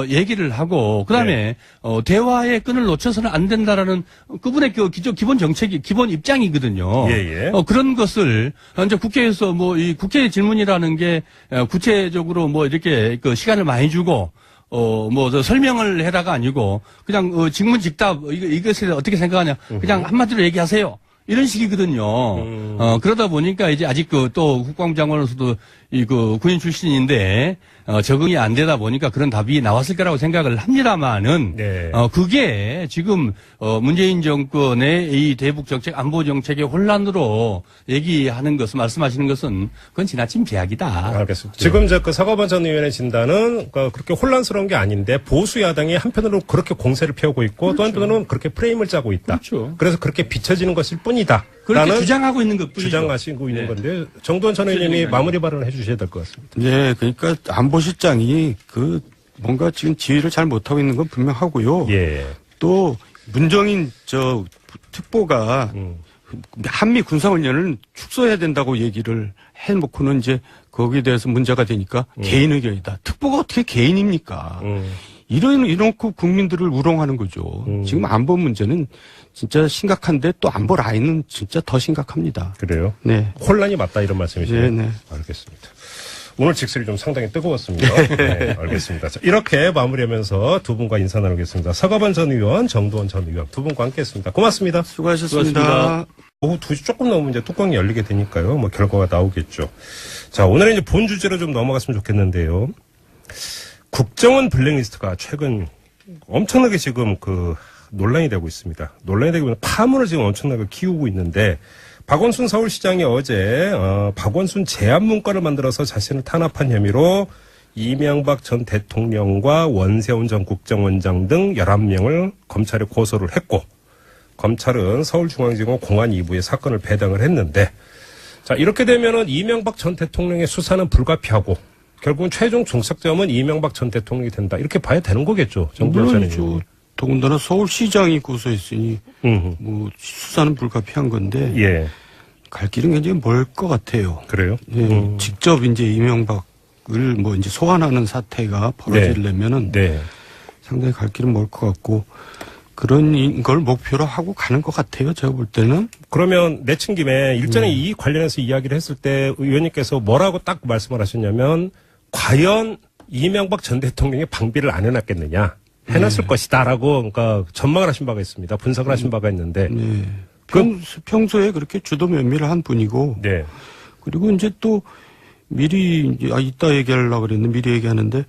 얘기를 하고 그다음에 대화의 끈을 놓쳐서는 안 된다라는 그분의 그 기본 정책이 기본 입장이거든요. 예, 예. 그런 것을 이제 국회에서 뭐 이 국회 질문이라는 게 구체적으로 뭐 이렇게 그 시간을 많이 주고 저 설명을 해라가 아니고, 그냥, 직문직답, 이것에 어떻게 생각하냐. 그냥 한마디로 얘기하세요. 이런 식이거든요. 그러다 보니까 이제 아직 또 국방부 장관으로서도 군인 출신인데, 적응이 안 되다 보니까 그런 답이 나왔을 거라고 생각을 합니다만은, 네. 그게 지금, 문재인 정권의 이 대북 정책, 안보 정책의 혼란으로 얘기하는 것은, 말씀하시는 것은, 그건 지나친 비약이다. 알겠습니다. 지금 그 서가번 전 의원의 진단은 그렇게 혼란스러운 게 아닌데 보수 야당이 한편으로 그렇게 공세를 펴고 있고 또 한편으로는 그렇게 프레임을 짜고 있다. 그렇죠. 그래서 그렇게 비춰지는 것일 뿐이다. 그렇게 라는 주장하고 있는 것뿐이죠. 주장하시고 있는 네. 건데 정도원 전 의원님이 마무리 발언을 해주셔야 될 것 같습니다. 네, 그러니까 안보실장이 뭔가 지금 지휘를 잘 못하고 있는 건 분명하고요. 예. 또 문정인 특보가 한미 군사훈련을 축소해야 된다고 얘기를 해놓고는 이제 거기에 대해서 문제가 되니까 개인 의견이다. 특보가 어떻게 개인입니까? 이러놓고 국민들을 우롱하는 거죠. 지금 안보 문제는 진짜 심각한데 또 안보 라인은 진짜 더 심각합니다. 그래요? 네. 혼란이 맞다 이런 말씀이시죠? 네, 네. 알겠습니다. 오늘 직설이 좀 상당히 뜨거웠습니다. 네, 알겠습니다. 자, 이렇게 마무리하면서 두 분과 인사 나누겠습니다. 서가번 전 의원, 정도원 전 의원 두 분과 함께했습니다. 고맙습니다. 수고하셨습니다. 수고하셨습니다. 오후 2시 조금 넘으면 이제 뚜껑이 열리게 되니까요. 뭐 결과가 나오겠죠. 자, 오늘은 이제 본 주제로 좀 넘어갔으면 좋겠는데요. 국정원 블랙리스트가 최근 엄청나게 지금 논란이 되고 있습니다. 논란이 되고 있는 파문을 지금 엄청나게 키우고 있는데 박원순 서울시장이 어제 박원순 제안 문건을 만들어서 자신을 탄압한 혐의로 이명박 전 대통령과 원세훈 전 국정원장 등 11명을 검찰에 고소를 했고 검찰은 서울중앙지검 공안 2부에 사건을 배당을 했는데 자 이렇게 되면은 이명박 전 대통령의 수사는 불가피하고 결국은 최종 종착점은 이명박 전 대통령이 된다. 이렇게 봐야 되는 거겠죠. 물론이죠. 더군다나 서울시장이 고소했으니 뭐 수사는 불가피한 건데 예. 갈 길은 굉장히 멀 것 같아요. 그래요? 예, 직접 이제 이명박을 뭐 이제 소환하는 사태가 벌어지려면은 네. 상당히 갈 길은 멀 것 같고 그런 걸 목표로 하고 가는 것 같아요. 제가 볼 때는. 그러면 내친 김에 일전에 이 관련해서 이야기를 했을 때 의원님께서 뭐라고 딱 말씀을 하셨냐면 과연 이명박 전 대통령이 방비를 안 해놨겠느냐. 해놨을 것이다라고 그러니까 전망을 하신 바가 있습니다. 분석을 하신 바가 있는데. 네. 평소에 그렇게 주도 면밀을 한 분이고. 네. 그리고 이제 또 미리 이따 얘기하려고 그랬는데 미리 얘기하는데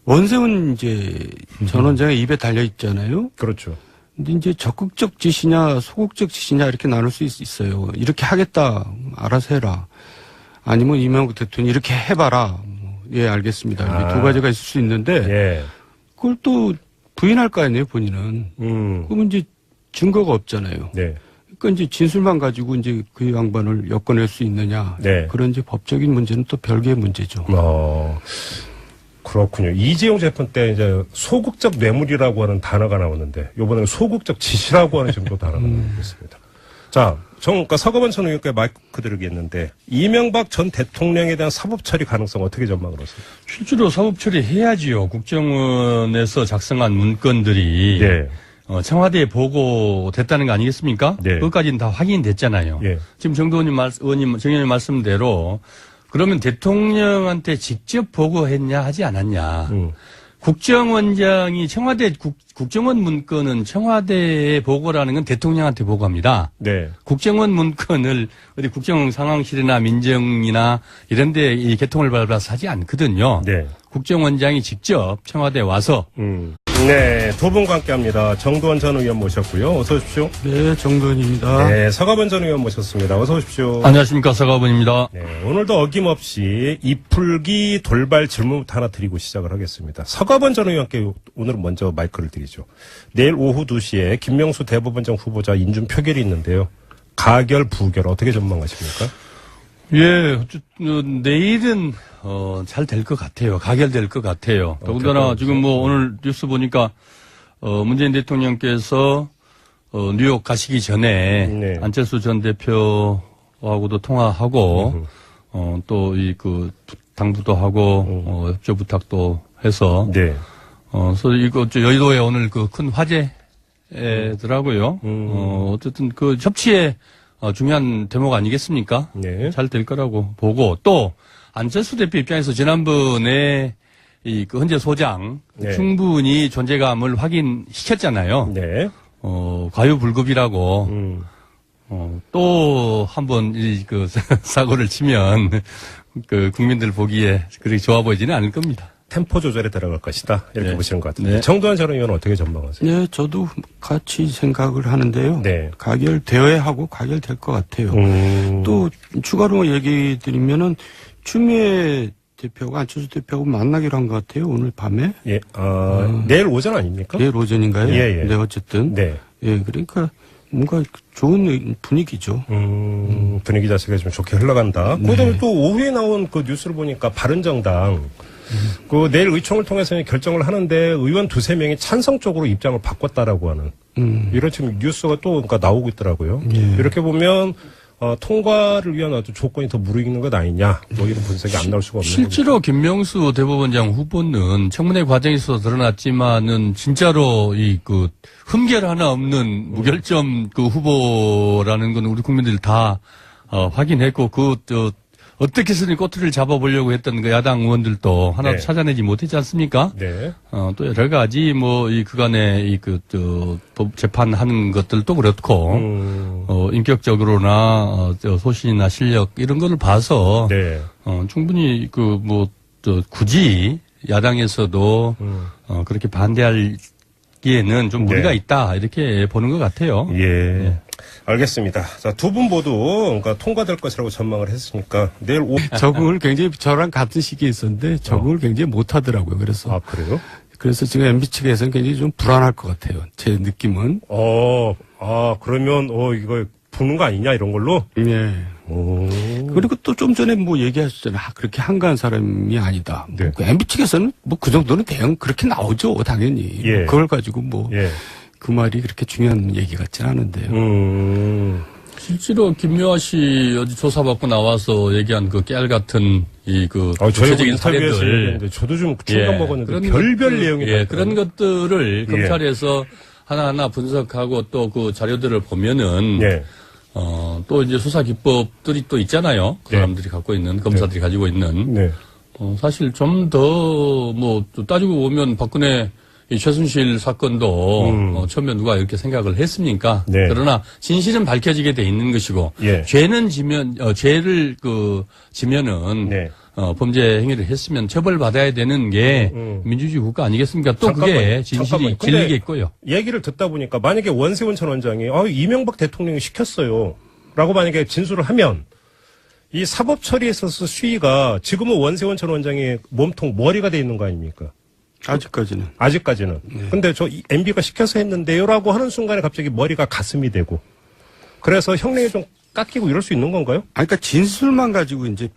원세훈 이제 전 원장의 입에 달려 있잖아요. 그렇죠. 근데 이제 적극적 지시냐 소극적 지시냐 이렇게 나눌 수 있어요. 이렇게 하겠다. 알아서 해라. 아니면 이명박 대통령이 이렇게 해봐라. 예, 알겠습니다. 이렇게 두 가지가 있을 수 있는데 예. 그걸 또 부인할 거 아니에요, 본인은. 그러면 이제 증거가 없잖아요. 네. 그러니까 이제 진술만 가지고 이제 그 양반을 엮어낼 수 있느냐. 네. 그런 이제 법적인 문제는 또 별개의 문제죠. 그렇군요. 이재용 재판 때 이제 소극적 뇌물이라고 하는 단어가 나오는데 이번에는 소극적 지시라고 하는 지금 또 단어가 나오고 있습니다. 자, 그러니까 서거번 전 의원께 마이크 드리겠는데 이명박 전 대통령에 대한 사법 처리 가능성 어떻게 전망을 하세요? 실제로 사법 처리해야지요. 국정원에서 작성한 문건들이 네. 청와대에 보고됐다는 거 아니겠습니까? 네. 그것까지는 다 확인됐잖아요. 예. 지금 의원님 정의원님 말씀대로 그러면 대통령한테 직접 보고했냐 하지 않았냐. 국정원장이 청와대 국정원 문건은 청와대에 보고라는 건 대통령한테 보고합니다. 네. 국정원 문건을 어디 국정상황실이나 민정이나 이런 데 이 개통을 밟아서 하지 않거든요. 네. 국정원장이 직접 청와대에 와서 네, 두 분과 함께합니다. 정도원 전 의원 모셨고요. 어서 오십시오. 네, 정도원입니다. 네, 서가번 전 의원 모셨습니다. 어서 오십시오. 안녕하십니까, 서가번입니다. 네, 오늘도 어김없이 이풀기 돌발 질문부터 하나 드리고 시작을 하겠습니다. 서가번 전 의원께 오늘은 먼저 마이크를 드리죠. 내일 오후 2시에 김명수 대법원장 후보자 인준 표결이 있는데요. 가결, 부결 어떻게 전망하십니까? 예, 내일은 잘 될 것 같아요. 가결될 것 같아요. 더군다나 지금 뭐 오늘 뉴스 보니까 문재인 대통령께서 뉴욕 가시기 전에 네. 안철수 전 대표하고도 통화하고 또 이 그 당부도 하고 협조 부탁도 해서 네. 그래서 이거 여의도에 오늘 그 큰 화제더라고요. 어쨌든 그 협치에 중요한 대목 아니겠습니까? 네. 잘 될 거라고 보고 또 안철수 대표 입장에서 지난번에 이 그 헌재 소장 네. 충분히 존재감을 확인시켰잖아요. 네. 과유불급이라고 또 한번 이 그 사고를 치면 그 국민들 보기에 그렇게 좋아 보이지는 않을 겁니다. 템포 조절에 들어갈 것이다. 이렇게 네. 보시는 것 같은데. 네. 정도원 전 의원은 어떻게 전망하세요? 네, 저도 같이 생각을 하는데요. 네. 가결되어야 하고 가결될 것 같아요. 또 추가로 얘기 드리면은 추미애 대표가 안철수 대표하고 만나기로 한 것 같아요. 오늘 밤에. 예, 내일 오전 아닙니까? 내일 오전인가요? 예, 예. 네, 어쨌든. 네. 예, 그러니까 뭔가 좋은 분위기죠. 분위기 자체가 좀 좋게 흘러간다. 그다음에 또 오후에 나온 그 뉴스를 보니까 바른정당 그 내일 의총을 통해서 결정을 하는데 의원 2-3명이 찬성 쪽으로 입장을 바꿨다라고 하는 이런 지금 뉴스가 또 그러니까 나오고 있더라고요. 예. 이렇게 보면 통과를 위한 어떤 조건이 더 무르익는 것 아니냐, 뭐 이런 분석이 안 나올 수가 없는 실제로 김명수 대법원장 후보는 청문회 과정에서 드러났지만은 진짜로 이 그 흠결 하나 없는 무결점 그 후보라는 건 우리 국민들 다 확인했고 어떻게 해서든 꼬투리를 잡아보려고 했던 그 야당 의원들도 하나도 네. 찾아내지 못했지 않습니까? 네. 또 여러 가지 뭐 이 그간에 법 재판하는 것들도 그렇고 인격적으로나 소신이나 실력 이런 거를 봐서 네. 충분히 굳이 야당에서도 그렇게 반대하기에는 좀 무리가 네. 있다 이렇게 보는 것 같아요. 예. 알겠습니다. 자, 두 분 모두 그러니까 통과될 것이라고 전망을 했으니까 내일 적응을 굉장히 저랑 같은 시기에 있었는데 적응을 굉장히 못 하더라고요. 그래서 그래요? 그래서 지금 MB 측에서는 굉장히 좀 불안할 것 같아요. 제 느낌은. 그러면 이거 붙는 거 아니냐 이런 걸로? 예. 오. 그리고 또 좀 전에 뭐 얘기하셨잖아요. 그렇게 한가한 사람이 아니다. 네. MB 측에서는 뭐 그 정도는 대응 그렇게 나오죠. 당연히. 예. 그걸 가지고 뭐 그 예. 말이 그렇게 중요한 얘기 같지는 않은데요. 실제로 김묘아 씨 어디 조사받고 나와서 얘기한 그 깨알 같은 저희 구체적인 인터뷰에서 사례들. 얘기했는데 저도 좀 충격 먹었는데 그런 별별 내용이 그런 것들을 검찰에서 하나하나 분석하고 또 그 자료들을 보면은 예. 또 이제 수사 기법들이 또 있잖아요. 그 네. 사람들이 갖고 있는 검사들이 가지고 있는 네. 사실 좀 더 따지고 보면 박근혜 이 최순실 사건도 처음에 누가 이렇게 생각을 했습니까? 네. 그러나 진실은 밝혀지게 돼 있는 것이고 예. 죄는 죄를 지면은 네. 범죄 행위를 했으면 처벌받아야 되는 게 민주주의 국가 아니겠습니까? 또 그게 잠깐만요. 진실이 근데 진리겠고요. 얘기를 듣다 보니까 만약에 원세훈 전 원장이 이명박 대통령이 시켰어요 라고 만약에 진술을 하면 이 사법 처리에 있어서 수위가 지금은 원세훈 전 원장이 몸통 머리가 돼 있는 거 아닙니까? 아직까지는. 근데 MB가 시켜서 했는데요라고 하는 순간에 갑자기 머리가 가슴이 되고 그래서 형량이 좀 깎이고 이럴 수 있는 건가요? 그러니까 진술만 가지고 이제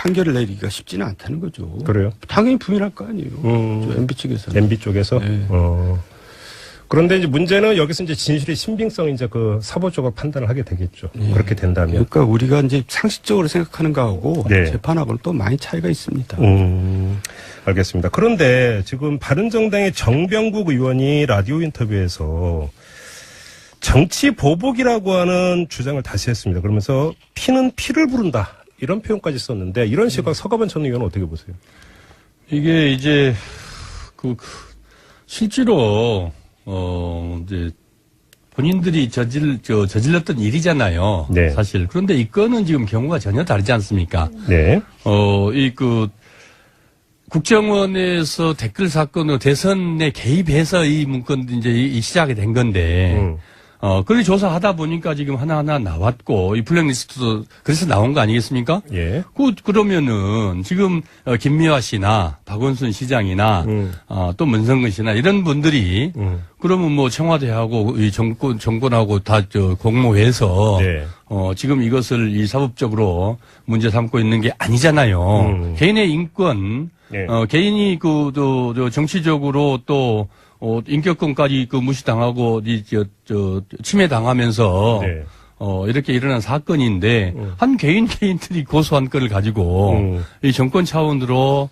판결을 내리기가 쉽지는 않다는 거죠. 그래요? 당연히 부인할 거 아니에요. 저 MB 쪽에서는. MB 쪽에서. 네. 그런데 이제 문제는 여기서 이제 진실의 신빙성 이제 그 사법 쪽으로 판단을 하게 되겠죠. 그렇게 된다면. 그러니까 우리가 이제 상식적으로 생각하는 거하고 네. 재판하고는 또 많이 차이가 있습니다. 알겠습니다. 그런데 지금 바른정당의 정병국 의원이 라디오 인터뷰에서 정치 보복이라고 하는 주장을 다시 했습니다. 그러면서 피는 피를 부른다. 이런 표현까지 썼는데 이런 시각 서가번 전 의원은 어떻게 보세요? 이게 이제 실제로 이제 본인들이 저질렀던 일이잖아요. 네. 사실. 그런데 이 건은 지금 경우가 전혀 다르지 않습니까? 네. 국정원에서 댓글 사건으로 대선에 개입해서 이 문건 이제 이 시작이 된 건데, 그걸 조사하다 보니까 지금 하나하나 나왔고, 이 블랙리스트도 그래서 나온 거 아니겠습니까? 예. 그러면은 지금 김미화 씨나 박원순 시장이나 또 문성근 씨나 이런 분들이 그러면 뭐 청와대하고 이 정권하고 다 공모해서 네. 지금 이것을 이 사법적으로 문제 삼고 있는 게 아니잖아요. 개인의 인권, 네. 개인이 정치적으로 또 인격권까지 무시당하고 침해당하면서 네. 이렇게 일어난 사건인데 한 개인들이 고소한 건을 가지고 이 정권 차원으로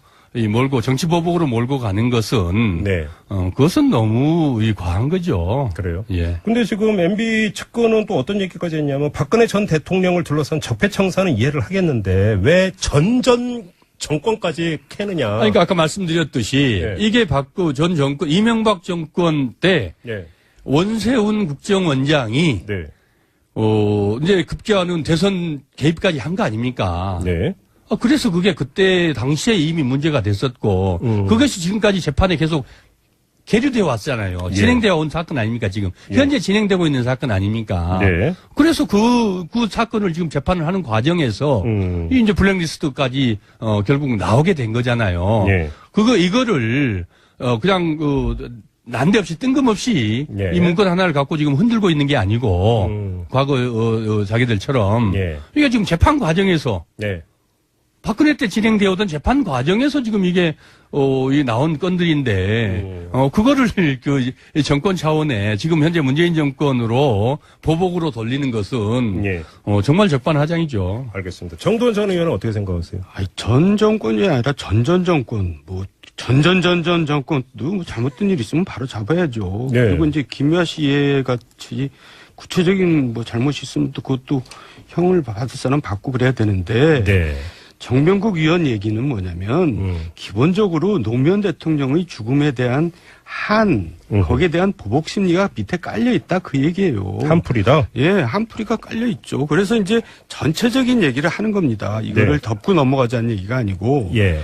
몰고 정치 보복으로 몰고 가는 것은 네. 그것은 너무 과한 거죠. 그래요? 예. 근데 지금 MB 측근은 또 어떤 얘기까지 했냐면 박근혜 전 대통령을 둘러싼 적폐청산은 이해를 하겠는데 왜 정권까지 캐느냐. 그러니까 아까 말씀드렸듯이 예. 이게 전 정권 이명박 정권 때 예. 원세훈 국정원장이 네. 이제 급기야는 대선 개입까지 한 거 아닙니까? 네. 그래서 그게 그때 당시에 이미 문제가 됐었고 그것이 지금까지 재판에 계속 계류되어 왔잖아요. 예. 진행되어 온 사건 아닙니까, 지금. 현재 진행되고 있는 사건 아닙니까? 네. 그래서 그 사건을 지금 재판을 하는 과정에서 이제 블랙리스트까지 결국 나오게 된 거잖아요. 예. 이거를 그냥 난데없이 뜬금없이 예. 이 문건 하나를 갖고 지금 흔들고 있는 게 아니고 과거 자기들처럼 예. 이게 지금 재판 과정에서 네. 박근혜 때 진행되어 오던 재판 과정에서 지금 이게 이 나온 건들인데 그거를 정권 차원에 지금 현재 문재인 정권으로 보복으로 돌리는 것은 예. 정말 적반하장이죠. 알겠습니다. 정도원 전 의원은 어떻게 생각하세요? 아니, 전 정권이 아니라 전전 정권, 전전 정권도 뭐 잘못된 일 있으면 바로 잡아야죠. 네. 그리고 이제 김미아 씨 같이 구체적인 잘못이 있으면 또 그것도 형을 받을 사람 받고 그래야 되는데. 네. 정병국 의원 얘기는 뭐냐면 기본적으로 노무현 대통령의 죽음에 대한 거기에 대한 보복 심리가 밑에 깔려 있다 그 얘기예요. 한풀이다? 예, 한풀이가 깔려 있죠. 그래서 이제 전체적인 얘기를 하는 겁니다. 이거를 네. 덮고 넘어가자는 얘기가 아니고. 예.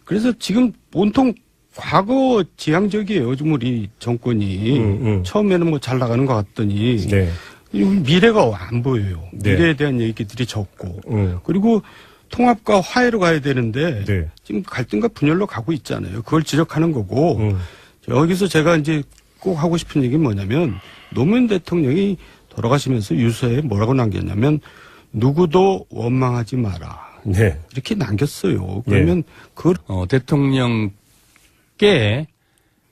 그래서 지금 온통 과거 지향적이에요. 좀 우리 정권이 처음에는 잘 나가는 것 같더니 네. 미래가 안 보여요. 네. 미래에 대한 얘기들이 적고 그리고 통합과 화해로 가야 되는데 네. 지금 갈등과 분열로 가고 있잖아요. 그걸 지적하는 거고 여기서 제가 이제 꼭 하고 싶은 얘기는 뭐냐면 노무현 대통령이 돌아가시면서 유서에 뭐라고 남겼냐면 누구도 원망하지 마라. 네. 이렇게 남겼어요. 그러면 그걸 대통령께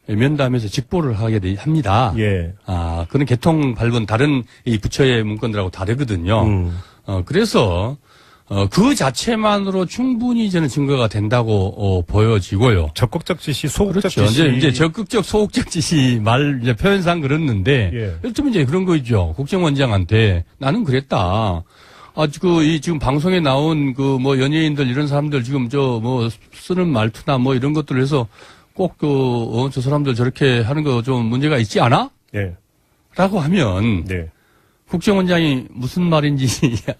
면담에서 직보를 하게 합니다. 예. 그는 개통 밟은 다른 이 부처의 문건들하고 다르거든요. 그래서 그 자체만으로 충분히 저는 증거가 된다고 보여지고요. 적극적 지시, 소극적 그렇죠. 지시. 이제 적극적, 소극적 지시 이제 표현상 그랬는데, 예. 좀 이제 그런 거 있죠. 국정원장한테 나는 그랬다. 지금 방송에 나온 연예인들 이런 사람들 지금 쓰는 말투나 이런 것들 해서 꼭 저 사람들 저렇게 하는 거 좀 문제가 있지 않아? 예. 라고 하면, 네. 국정원장이 무슨 말인지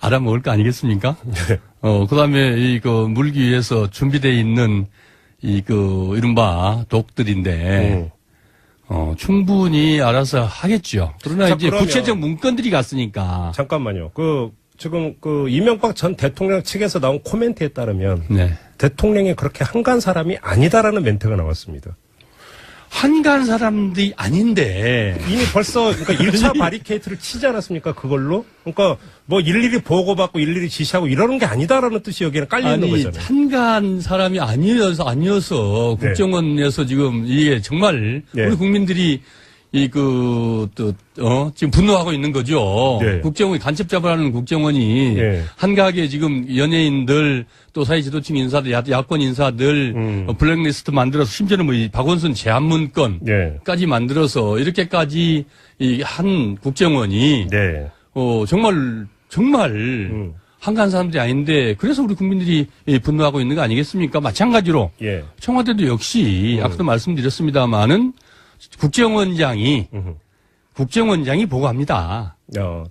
알아먹을 거 아니겠습니까? 네. 그 다음에 물기 위해서 준비되어 있는 이른바 독들인데, 충분히 알아서 하겠죠. 그러나 자, 이제 그러면 구체적 문건들이 갔으니까. 잠깐만요. 지금 이명박 전 대통령 측에서 나온 코멘트에 따르면 네. 대통령이 그렇게 한간 사람이 아니다라는 멘트가 나왔습니다. 한가한 사람들이 아닌데. 이미 벌써 그러니까 1차 바리케이트를 치지 않았습니까? 그걸로? 그러니까 뭐 일일이 보고받고 일일이 지시하고 이러는 게 아니다라는 뜻이 여기에는 깔려 있는 아니, 거잖아요. 한가한 사람이 아니어서 네. 국정원에서 지금 이게 정말 네. 우리 국민들이 지금 분노하고 있는 거죠. 네. 국정원이 간첩 잡으라는 국정원이 네. 한가하게 지금 연예인들 또 사회 지도층 인사들, 야권 인사들 블랙리스트 만들어서 심지어는 뭐 이 박원순 제한문건까지 네. 만들어서 이렇게까지 이 한 국정원이 네. 정말 한가한 사람들이 아닌데 그래서 우리 국민들이 분노하고 있는 거 아니겠습니까? 마찬가지로 예. 청와대도 역시 아까도 말씀드렸습니다마는 국정원장이 보고합니다.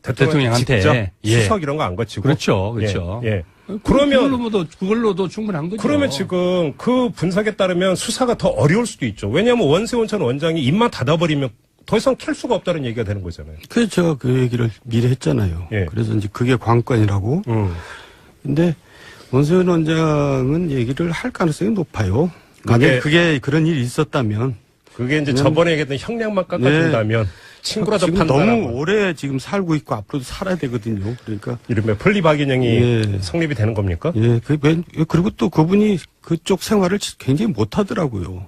대통령한테. 직접 예. 수석 이런 거 안 거치고. 그렇죠, 그렇죠. 예. 예. 그러면 그걸로도 충분한 거죠. 그러면 지금 그 분석에 따르면 수사가 더 어려울 수도 있죠. 왜냐하면 원세훈 전 원장이 입만 닫아버리면 더 이상 캘 수가 없다는 얘기가 되는 거잖아요. 그래서 제가 그 얘기를 미리 했잖아요. 예. 그래서 이제 그게 관건이라고. 근데 원세훈 원장은 얘기를 할 가능성이 높아요. 만약에 그게 그런 일이 있었다면. 그게 이제 저번에 얘기했던 형량만 깎아준다면 친구라도 지금 판단하고. 너무 오래 지금 살고 있고 앞으로도 살아야 되거든요. 그러니까. 이른바 플리바게닝이 예. 성립이 되는 겁니까? 예, 그리고 또 그분이 그쪽 생활을 굉장히 못 하더라고요.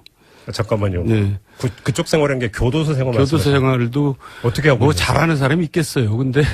잠깐만요. 네. 그쪽 생활한 게 교도소 생활 교도소 말씀하시죠? 생활도 어떻게 하고 뭐 있어요? 잘하는 사람이 있겠어요. 근데